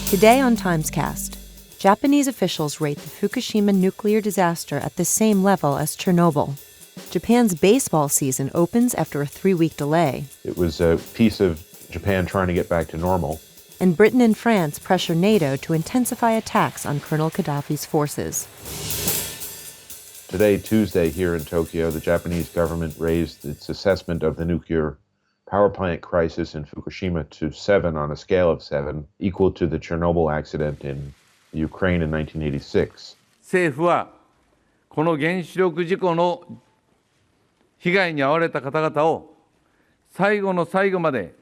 Today on TimesCast, Japanese officials rate the Fukushima nuclear disaster at the same level as Chernobyl. Japan's baseball season opens after a 3-week delay. It was a piece of Japan trying to get back to normal. And Britain and France pressure NATO to intensify attacks on Colonel Gaddafi's forces. Today, Tuesday, here in Tokyo, the Japanese government raised its assessment of the nuclear power plant crisis in Fukushima to 7 on a scale of 7, equal to the Chernobyl accident in Ukraine in 1986. 政府はこの原子力事故の被害に遭われた方々を最後の最後まで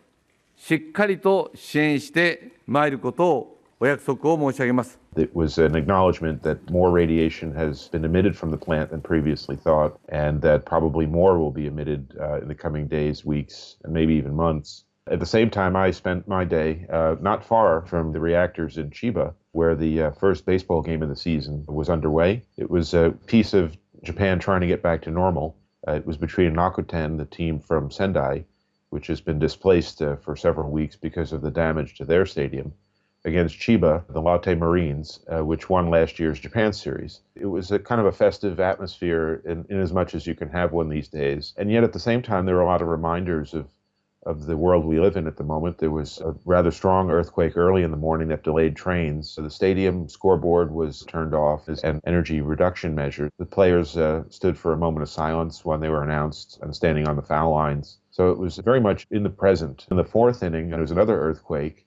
しっかりと支援してまいることをお約束を申し上げます。It was an acknowledgement that more radiation has been emitted from the plant than previously thought, and that probably more will be emitted in the coming days, weeks, and maybe even months. At the same time, I spent my day not far from the reactors in Chiba, where the first baseball game of the season was underway. It was a piece of Japan trying to get back to normal. It was between Rakuten, the team from Sendai, which has been displaced for several weeks because of the damage to their stadium, against Chiba, the Lotte Marines, which won last year's Japan series. It was a kind of a festive atmosphere in as much as you can have one these days. And yet at the same time, there were a lot of reminders of the world we live in at the moment. There was a rather strong earthquake early in the morning that delayed trains. So the stadium scoreboard was turned off as an energy reduction measure. The players stood for a moment of silence when they were announced and standing on the foul lines. So it was very much in the present. In the 4th inning, there was another earthquake,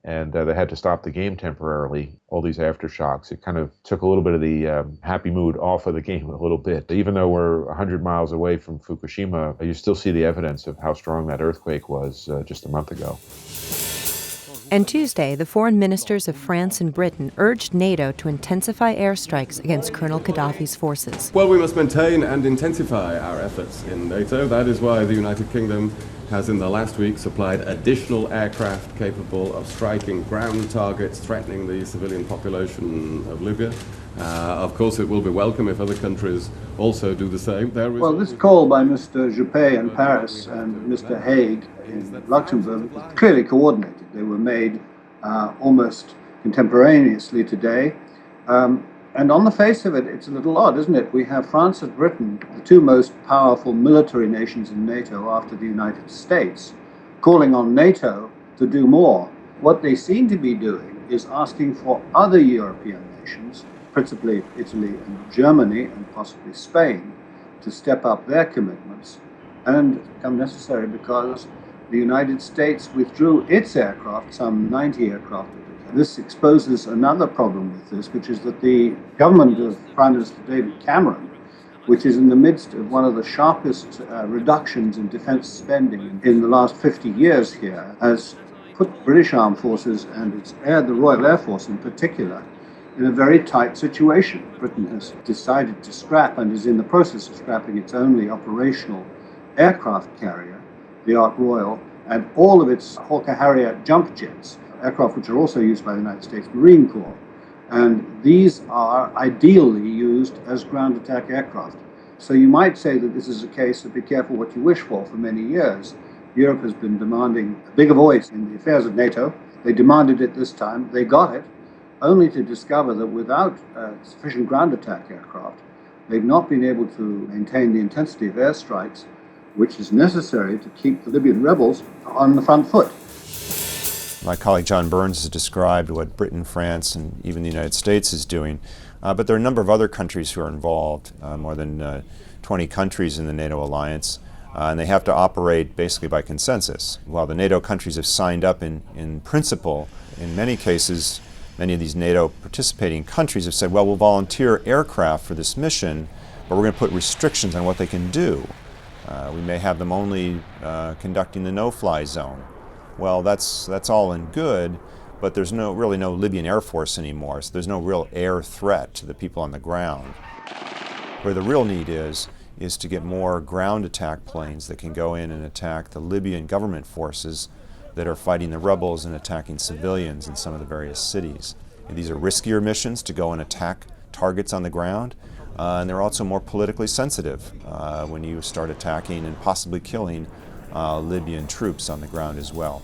and they had to stop the game temporarily, all these aftershocks. It kind of took a little bit of the happy mood off of the game a little bit. Even though we're 100 miles away from Fukushima, you still see the evidence of how strong that earthquake was just a month ago. And Tuesday, the foreign ministers of France and Britain urged NATO to intensify airstrikes against Colonel Gaddafi's forces. Well, we must maintain and intensify our efforts in NATO. That is why the United Kingdom has in the last week supplied additional aircraft capable of striking ground targets threatening the civilian population of Libya. Of course, it will be welcome if other countries also do the same. Well, this call by Mr. Juppé in Paris and Mr. Haig in Luxembourg was clearly coordinated. They were made almost contemporaneously today. And on the face of it, it's a little odd, isn't it? We have France and Britain, the two most powerful military nations in NATO after the United States, calling on NATO to do more. What they seem to be doing is asking for other European nations, principally Italy and Germany and possibly Spain, to step up their commitments, and it's become necessary because the United States withdrew its aircraft, some 90 aircraft. This exposes another problem with this, which is that the government of Prime Minister David Cameron, which is in the midst of one of the sharpest reductions in defense spending in the last 50 years here, has put British Armed Forces and the Royal Air Force in particular in a very tight situation. Britain has decided to scrap and is in the process of scrapping its only operational aircraft carrier, the Ark Royal, and all of its Hawker Harrier jump jets, aircraft which are also used by the United States Marine Corps. And these are ideally used as ground attack aircraft. So you might say that this is a case of be careful what you wish for many years. Europe has been demanding a bigger voice in the affairs of NATO. They demanded it this time, they got it, only to discover that without sufficient ground attack aircraft, they've not been able to maintain the intensity of airstrikes, which is necessary to keep the Libyan rebels on the front foot. My colleague John Burns has described what Britain, France, and even the United States is doing, but there are a number of other countries who are involved, more than 20 countries in the NATO alliance, and they have to operate basically by consensus. While the NATO countries have signed up in principle, in many cases, many of these NATO participating countries have said, well, we'll volunteer aircraft for this mission, but we're going to put restrictions on what they can do. We may have them only conducting the no-fly zone. Well, that's all in good, but there's really no Libyan Air Force anymore, so there's no real air threat to the people on the ground. Where the real need is to get more ground attack planes that can go in and attack the Libyan government forces that are fighting the rebels and attacking civilians in some of the various cities. And these are riskier missions to go and attack targets on the ground, and they're also more politically sensitive when you start attacking and possibly killing Libyan troops on the ground as well.